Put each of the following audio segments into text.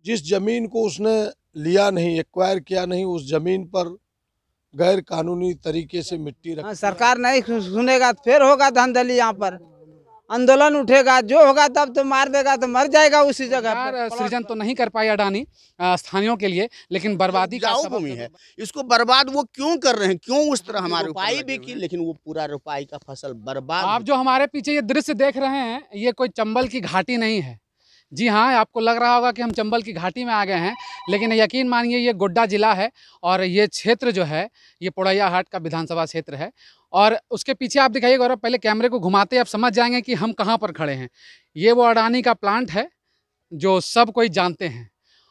जिस जमीन को उसने लिया नहीं, एक्वायर किया नहीं, उस जमीन पर गैर कानूनी तरीके से मिट्टी रख सरकार नहीं सुनेगा तो फिर होगा धांधली, यहाँ पर आंदोलन उठेगा, जो होगा तब तो मार देगा, तो मर जाएगा उसी जगह पर। सृजन तो नहीं कर पाई अडानी स्थानीयों के लिए, लेकिन बर्बादी का सबब भूमि है, इसको बर्बाद वो क्यों कर रहे हैं, क्यों उस तरह हमारे रुपाई भी की, लेकिन वो पूरा रुपाई का फसल बर्बाद। आप जो हमारे पीछे ये दृश्य देख रहे हैं, ये कोई चंबल की घाटी नहीं है। जी हाँ, आपको लग रहा होगा कि हम चंबल की घाटी में आ गए हैं, लेकिन यकीन मानिए ये गोड्डा जिला है और ये क्षेत्र जो है ये पोड़ैया हाट का विधानसभा क्षेत्र है। और उसके पीछे आप दिखाइए गौरव, पहले कैमरे को घुमाते आप समझ जाएंगे कि हम कहाँ पर खड़े हैं। ये वो अडानी का प्लांट है जो सब कोई जानते हैं।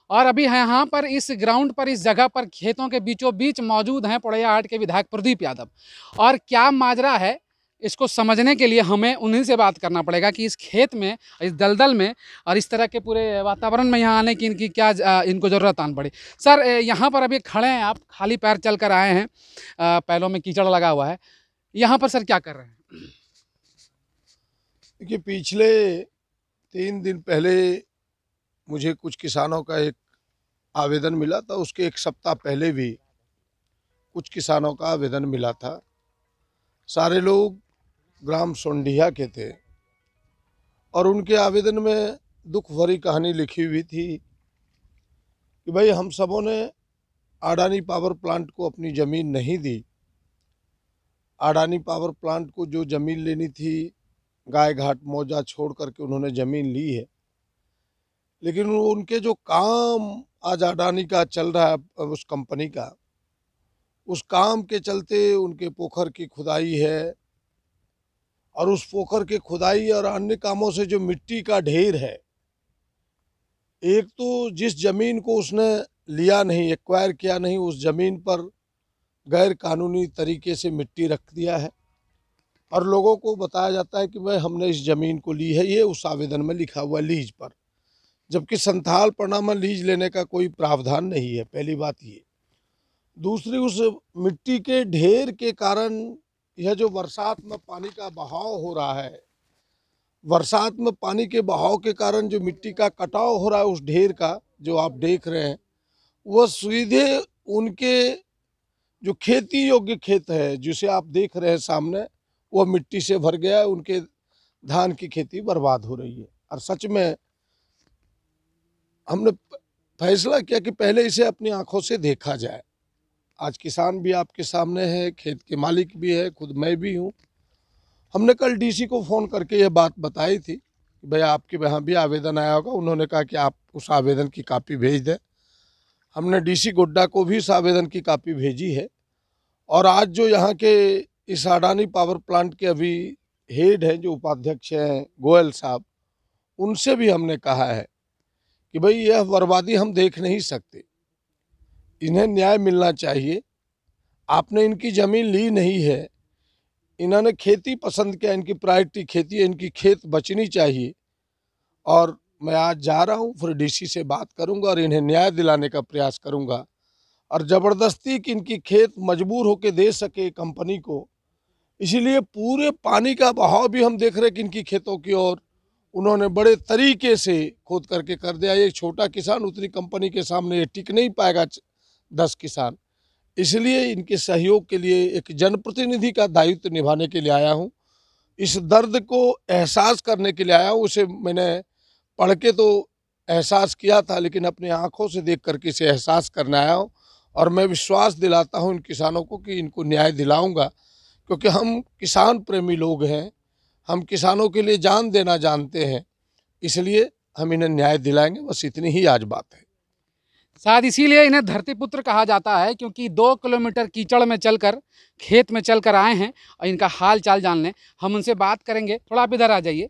और अभी यहाँ पर इस ग्राउंड पर, इस जगह पर खेतों के बीचों बीच मौजूद हैं पोड़ैया हाट के विधायक प्रदीप यादव। और क्या माजरा है इसको समझने के लिए हमें उन्हीं से बात करना पड़ेगा कि इस खेत में, इस दलदल में और इस तरह के पूरे वातावरण में यहाँ आने की इनकी क्या इनको ज़रूरत आन पड़ी। सर, यहाँ पर अभी खड़े हैं आप, खाली पैर चल कर आए हैं, पैरों में कीचड़ लगा हुआ है, यहाँ पर सर क्या कर रहे हैं? देखिए, पिछले 3 दिन पहले मुझे कुछ किसानों का एक आवेदन मिला था, उसके 1 सप्ताह पहले भी कुछ किसानों का आवेदन मिला था। सारे लोग ग्राम सोंडिया के थे और उनके आवेदन में दुख भरी कहानी लिखी हुई थी कि भाई हम सबों ने अडानी पावर प्लांट को अपनी ज़मीन नहीं दी। अडानी पावर प्लांट को जो ज़मीन लेनी थी, गाय घाट मौजा छोड़ करके उन्होंने ज़मीन ली है, लेकिन उनके जो काम आज अडानी का चल रहा है, उस कंपनी का, उस काम के चलते उनके पोखर की खुदाई है और उस पोखर के खुदाई और अन्य कामों से जो मिट्टी का ढेर है, एक तो जिस जमीन को उसने लिया नहीं, एक्वायर किया नहीं, उस जमीन पर गैर कानूनी तरीके से मिट्टी रख दिया है और लोगों को बताया जाता है कि भाई हमने इस जमीन को ली है। ये उस आवेदन में लिखा हुआ लीज पर, जबकि संथाल पन्ना में लीज लेने का कोई प्रावधान नहीं है। पहली बात ये। दूसरी, उस मिट्टी के ढेर के कारण यह जो बरसात में पानी का बहाव हो रहा है, बरसात में पानी के बहाव के कारण जो मिट्टी का कटाव हो रहा है उस ढेर का, जो आप देख रहे हैं, वह सीधे उनके जो खेती योग्य खेत है जिसे आप देख रहे हैं सामने, वह मिट्टी से भर गया है। उनके धान की खेती बर्बाद हो रही है। और सच में हमने फैसला किया कि पहले इसे अपनी आंखों से देखा जाए। आज किसान भी आपके सामने है, खेत के मालिक भी है, खुद मैं भी हूँ। हमने कल डीसी को फ़ोन करके ये बात बताई थी कि भाई आपके यहाँ भी आवेदन आया होगा। उन्होंने कहा कि आप उस आवेदन की कापी भेज दें। हमने डीसी गोड्डा को भी इस आवेदन की कापी भेजी है। और आज जो यहाँ के इस अडानी पावर प्लांट के अभी हेड हैं, जो उपाध्यक्ष हैं गोयल साहब, उनसे भी हमने कहा है कि भाई यह बर्बादी हम देख नहीं सकते, इन्हें न्याय मिलना चाहिए। आपने इनकी ज़मीन ली नहीं है, इन्होंने खेती पसंद किया, इनकी प्रायोरिटी खेती है, इनकी खेत बचनी चाहिए। और मैं आज जा रहा हूँ, फिर डीसी से बात करूँगा और इन्हें न्याय दिलाने का प्रयास करूँगा और ज़बरदस्ती कि इनकी खेत मजबूर होकर दे सके कंपनी को। इसीलिए पूरे पानी का बहाव भी हम देख रहे हैं कि इनकी खेतों की ओर उन्होंने बड़े तरीके से खोद करके कर दिया। एक छोटा किसान उतनी कंपनी के सामने ये टिक नहीं पाएगा, 10 किसान। इसलिए इनके सहयोग के लिए एक जनप्रतिनिधि का दायित्व निभाने के लिए आया हूँ। इस दर्द को एहसास करने के लिए आया हूँ। उसे मैंने पढ़ के तो एहसास किया था, लेकिन अपनी आंखों से देख करके इसे एहसास करने आया हूँ। और मैं विश्वास दिलाता हूँ इन किसानों को कि इनको न्याय दिलाऊंगा, क्योंकि हम किसान प्रेमी लोग हैं, हम किसानों के लिए जान देना जानते हैं। इसलिए हम इन्हें न्याय दिलाएंगे। बस इतनी ही आज बात है। शायद इसीलिए इन्हें धरतीपुत्र कहा जाता है, क्योंकि 2 किलोमीटर कीचड़ में चलकर, खेत में चलकर आए हैं और इनका हाल चाल जानने हम उनसे बात करेंगे। थोड़ा आप इधर आ जाइए।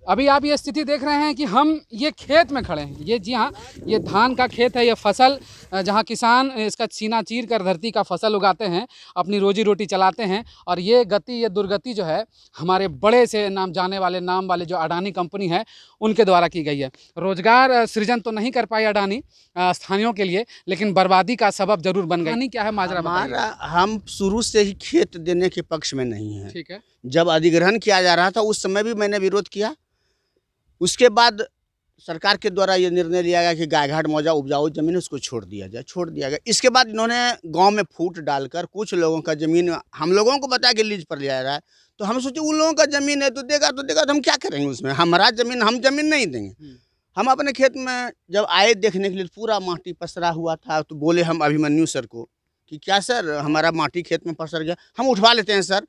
अभी आप ये स्थिति देख रहे हैं कि हम ये खेत में खड़े हैं। ये, जी हाँ, ये धान का खेत है, ये फसल जहाँ किसान इसका सीना चीर कर धरती का फसल उगाते हैं, अपनी रोजी रोटी चलाते हैं। और ये गति, ये दुर्गति जो है हमारे बड़े से नाम जाने वाले, नाम वाले जो अडानी कंपनी है उनके द्वारा की गई है। रोजगार सृजन तो नहीं कर पाई अडानी स्थानीयों के लिए, लेकिन बर्बादी का सबब जरूर बन गई। क्या है माजरा? हमारा, हम शुरू से ही खेत देने के पक्ष में नहीं है। ठीक है। जब अधिग्रहण किया जा रहा था उस समय भी मैंने विरोध किया। उसके बाद सरकार के द्वारा ये निर्णय लिया गया कि गायघाट मौजा उपजाऊ जमीन उसको छोड़ दिया गया। इसके बाद इन्होंने गांव में फूट डालकर कुछ लोगों का जमीन हम लोगों को बताया कि लीज पर लिया जा रहा है। तो हम सोचे उन लोगों का जमीन है तो देगा तो हम क्या करेंगे उसमें, हमारा जमीन हम जमीन नहीं देंगे। हम अपने खेत में जब आए देखने के लिए पूरा माटी पसरा हुआ था, तो बोले हम अभिमन्यु सर को कि क्या सर हमारा माटी खेत में पसर गया, हम उठवा लेते हैं सर।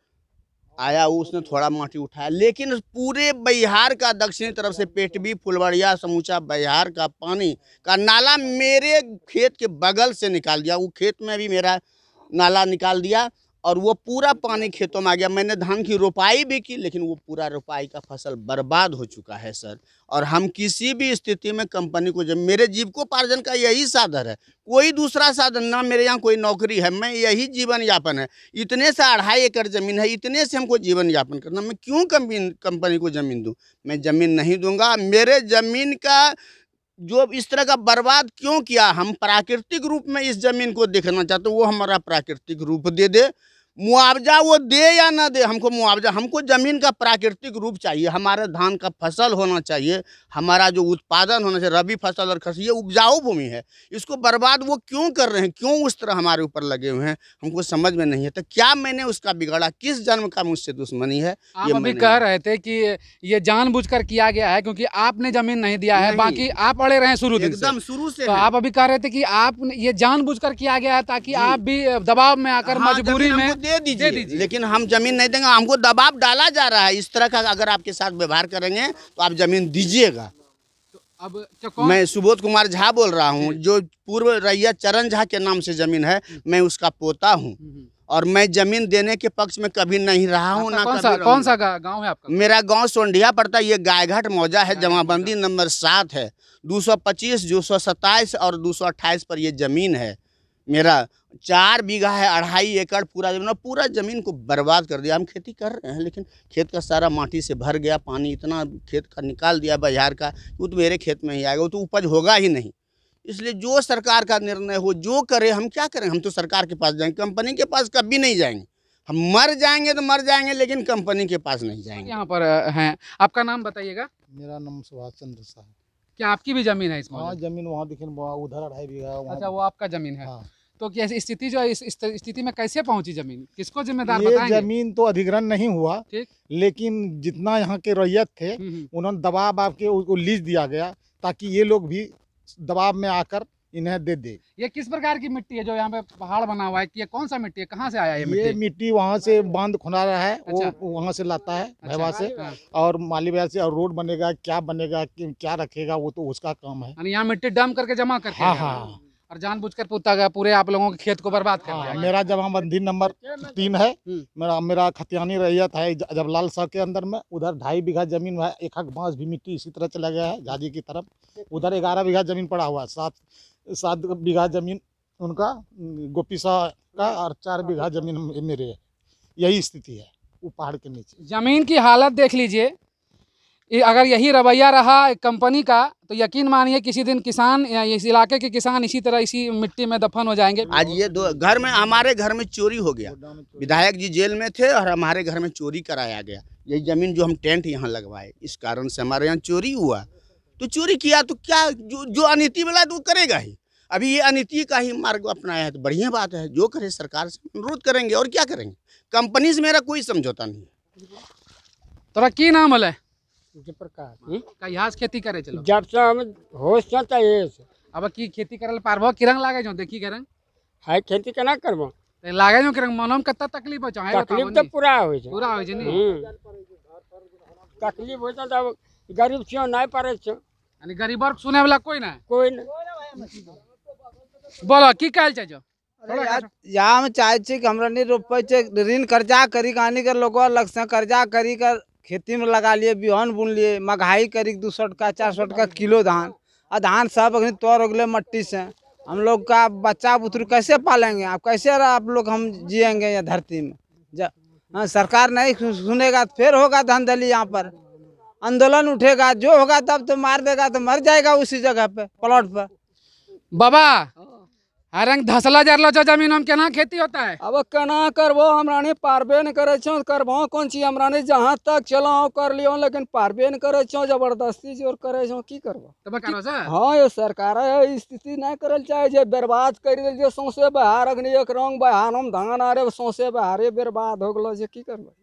आया उसने थोड़ा माटी उठाया, लेकिन पूरे बिहार का दक्षिणी तरफ से पेटबी फुलवड़िया समूचा बिहार का पानी का नाला मेरे खेत के बगल से निकाल दिया। वो खेत में भी मेरा नाला निकाल दिया और वो पूरा पानी खेतों में आ गया। मैंने धान की रोपाई भी की, लेकिन वो पूरा रोपाई का फसल बर्बाद हो चुका है सर। और हम किसी भी स्थिति में कंपनी को, जब मेरे जीविकोपार्जन का यही साधन है, कोई दूसरा साधन ना, मेरे यहाँ कोई नौकरी है, मैं यही जीवन यापन है। इतने से 2.5 एकड़ ज़मीन है, इतने से हमको जीवन यापन करना, मैं क्यों कंपनी को ज़मीन दूँ? मैं ज़मीन नहीं दूंगा। मेरे ज़मीन का जो इस तरह का बर्बाद क्यों किया, हम प्राकृतिक रूप में इस ज़मीन को देखना चाहते हैं, वो हमारा प्राकृतिक रूप दे दे। मुआवजा वो दे या ना दे, हमको मुआवजा, हमको ज़मीन का प्राकृतिक रूप चाहिए। हमारे धान का फसल होना चाहिए, हमारा जो उत्पादन होना चाहिए, रबी फसल और खरीफ, ये उपजाऊ भूमि है, इसको बर्बाद वो क्यों कर रहे हैं, क्यों उस तरह हमारे ऊपर लगे हुए हैं, हमको समझ में नहीं है। तो क्या मैंने उसका बिगाड़ा, किस जन्म का मुझसे दुश्मनी है? आप अभी कह रहे थे कि ये जानबूझकर किया गया है क्योंकि आपने जमीन नहीं दिया है, बाकी आप अड़े रहे शुरू दिन से। एकदम शुरू से। तो आप अभी कह रहे थे कि आप ये जानबूझकर किया गया है ताकि आप भी दबाव में आकर मजबूरी में दे दीजिए, लेकिन हम जमीन नहीं देंगे। हमको दबाव डाला जा रहा है, इस तरह का अगर आपके साथ व्यवहार करेंगे तो आप जमीन दीजिएगा। तो अब मैं सुबोध कुमार झा बोल रहा हूँ, जो पूर्व रैयत चरण झा के नाम से जमीन है, मैं उसका पोता हूँ और मैं जमीन देने के पक्ष में कभी नहीं रहा हूँ ना। कौन सा गाँव है आपका? मेरा गांव सोंढिया पड़ता है, ये गायघाट मौजा है, जमाबंदी नंबर 7 है, 225, 227 और 228 पर ये जमीन है। मेरा 4 बीघा है, 2.5 एकड़ पूरा जमीन, पूरा जमीन को बर्बाद कर दिया। हम खेती कर रहे हैं, लेकिन खेत का सारा माटी से भर गया, पानी इतना खेत का निकाल दिया बिहार का, वो तो मेरे खेत में ही आएगा, वो तो उपज होगा ही नहीं। इसलिए जो सरकार का निर्णय हो, जो करे, हम क्या करें? हम तो सरकार के पास जाएंगे, कंपनी के पास कभी नहीं जाएंगे। हम मर जाएंगे तो मर जाएंगे, लेकिन कंपनी के पास नहीं जाएंगे। यहाँ पर हैं, आपका नाम बताइएगा। मेरा नाम सुभाष चंद्र शाह है। क्या आपकी भी जमीन है इसमें? हाँ, जमीन वहाँ देखिए, उधर 2.5 बीघा। अच्छा, वो आपका जमीन है। हाँ। तो क्या स्थिति जो है, इस स्थिति में कैसे पहुंची जमीन, किसको जिम्मेदार ये बताएंगे? जमीन तो अधिग्रहण नहीं हुआ, ठीक, लेकिन जितना यहाँ के रैयत थे उन्होंने दबाव आपके उसको लीज दिया गया ताकि ये लोग भी दबाव में आकर इन्हें दे दे। ये किस प्रकार की मिट्टी है जो यहाँ पे पहाड़ बना हुआ है? ये कौन सा मिट्टी है, कहाँ से आया ये मिट्टी वहाँ से बांध खुना रहा है। अच्छा। वो वहाँ से लाता है भैवा से। हाँ। और माली बाजार से। और रोड बनेगा, क्या बनेगा, क्या रखेगा, वो तो उसका काम है। यहाँ मिट्टी डंप करके जमा करके हाँ हाँ, और जानबूझकर पूछता गया पूरे आप लोगों के खेत को बर्बाद कर दिया। मेरा जमाबंदी नंबर 3 है। मेरा खतियानी रैयत है जबलाल शाह के अंदर में। उधर 2.5 बीघा जमीन है, 1 बांस भी मिट्टी इसी तरह चला गया है झाजी की तरफ। उधर 11 बीघा जमीन पड़ा हुआ है, 7 बीघा जमीन उनका गोपी शाह का और 4 बीघा जमीन मेरे है। यही स्थिति है वो पहाड़ के नीचे। जमीन की हालत देख लीजिए, अगर यही रवैया रहा कंपनी का तो यकीन मानिए किसी दिन किसान या इस इलाके के किसान इसी तरह इसी मिट्टी में दफन हो जाएंगे। आज ये घर में, हमारे घर में चोरी हो गया। विधायक जी जेल में थे और हमारे घर में चोरी कराया गया। यही जमीन जो हम टेंट यहाँ लगवाए, इस कारण से हमारे यहाँ चोरी हुआ। तो चोरी किया तो क्या, जो अनीति वाला तो वो करेगा ही। अभी ये अनीति का ही मार्ग अपनाया है तो बढ़िया बात है, जो करे सरकार से अनुरोध करेंगे और क्या करेंगे। कंपनी से मेरा कोई समझौता नहीं है। तोरा की नाम है? प्रकार का यहाँ से खेती करे चलो जब से हम होश चलता है। अब की खेती करल पारबो किरंग लागे जो देखी करंग है खेती केना करबो ते लागे जो किरंग मनों में कितना तकलीफ हो चाहे तकलीफ तो पूरा हो छै। पूरा हो छै नी तकलीफ हो त गरीब छियो नहीं पारे छ, यानी गरीब वर्ग सुने वाला कोई ना बोलो की कहल छै जो यहाँ हम चाहे छी कि हमरा नहीं रोपे छै, ऋण कर्जा करी कहानी कर लोग लग से कर्जा करी कर खेती में लगा लिए, बिहन बुन लिए, महंगाई करी 200 टका 400 टका किलो धान। और धान सब अभी तोड़ हो गए मट्टी से। हम लोग का बच्चा बुतरू कैसे पालेंगे? आप कैसे आप लोग हम जिएंगे या धरती में? हाँ, सरकार नहीं सुनेगा तो फिर होगा धांधली, यहाँ पर आंदोलन उठेगा, जो होगा तब तो मार देगा, तो मर जाएगा उसी जगह पे प्लॉट पर। बाबा रंग धसला जरलो जो जमीन हम केना खेती होता है। अब केना करबो हमरा ने पारबे न करे छो करबो कौन चीज हमरा ने जहाँ तक चलो कर लियो लेकिन पारबे न करे छो जबरदस्ती जोर करे छो की करबो। तब करो सर हाँ ये सरकार है स्थिति नहीं करल चाहे जे बर्बाद कर दिल जे सौंसे बहार अग्नि एक रंग बहार हम धान आरे सौंसे बहारे बर्बाद हो गलो जे की करबो।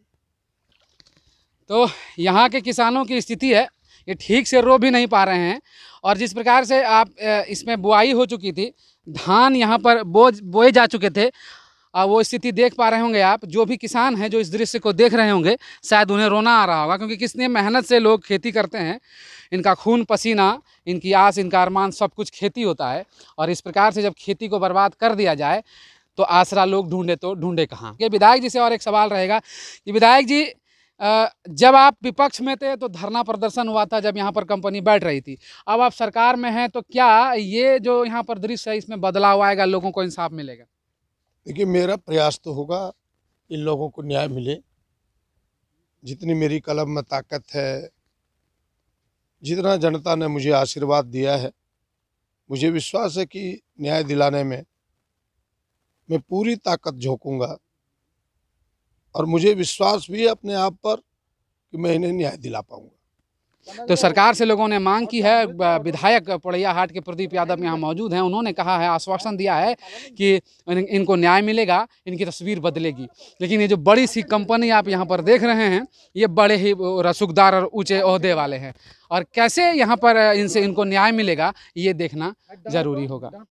तो यहाँ के किसानों की स्थिति है ये ठीक से रो भी नहीं पा रहे हैं। और जिस प्रकार से आप इसमें बुआई हो चुकी थी, धान यहाँ पर बोए जा चुके थे, वो स्थिति देख पा रहे होंगे आप। जो भी किसान हैं जो इस दृश्य को देख रहे होंगे शायद उन्हें रोना आ रहा होगा, क्योंकि कितनी मेहनत से लोग खेती करते हैं। इनका खून पसीना, इनकी आस, इनका अरमान सब कुछ खेती होता है। और इस प्रकार से जब खेती को बर्बाद कर दिया जाए तो आसरा लोग ढूंढे तो ढूंढे कहाँ। ये विधायक जी से और एक सवाल रहेगा कि विधायक जी, जब आप विपक्ष में थे तो धरना प्रदर्शन हुआ था जब यहाँ पर कंपनी बैठ रही थी, अब आप सरकार में हैं तो क्या ये जो यहाँ पर दृश्य है इसमें बदलाव आएगा, लोगों को इंसाफ मिलेगा? देखिए, मेरा प्रयास तो होगा इन लोगों को न्याय मिले। जितनी मेरी कलम में ताकत है, जितना जनता ने मुझे आशीर्वाद दिया है, मुझे विश्वास है कि न्याय दिलाने में मैं पूरी ताकत झोंकूंगा। और मुझे विश्वास भी है अपने आप पर कि मैं इन्हें न्याय दिला पाऊंगा। तो सरकार से लोगों ने मांग की है। विधायक पोड़ैयाहाट के प्रदीप यादव यहाँ मौजूद हैं, उन्होंने कहा है, आश्वासन दिया है कि इनको न्याय मिलेगा, इनकी तस्वीर बदलेगी। लेकिन ये जो बड़ी सी कंपनी आप यहाँ पर देख रहे हैं, ये बड़े ही रसूखदार और ऊंचे ओहदे वाले हैं, और कैसे यहाँ पर इनको न्याय मिलेगा ये देखना जरूरी होगा।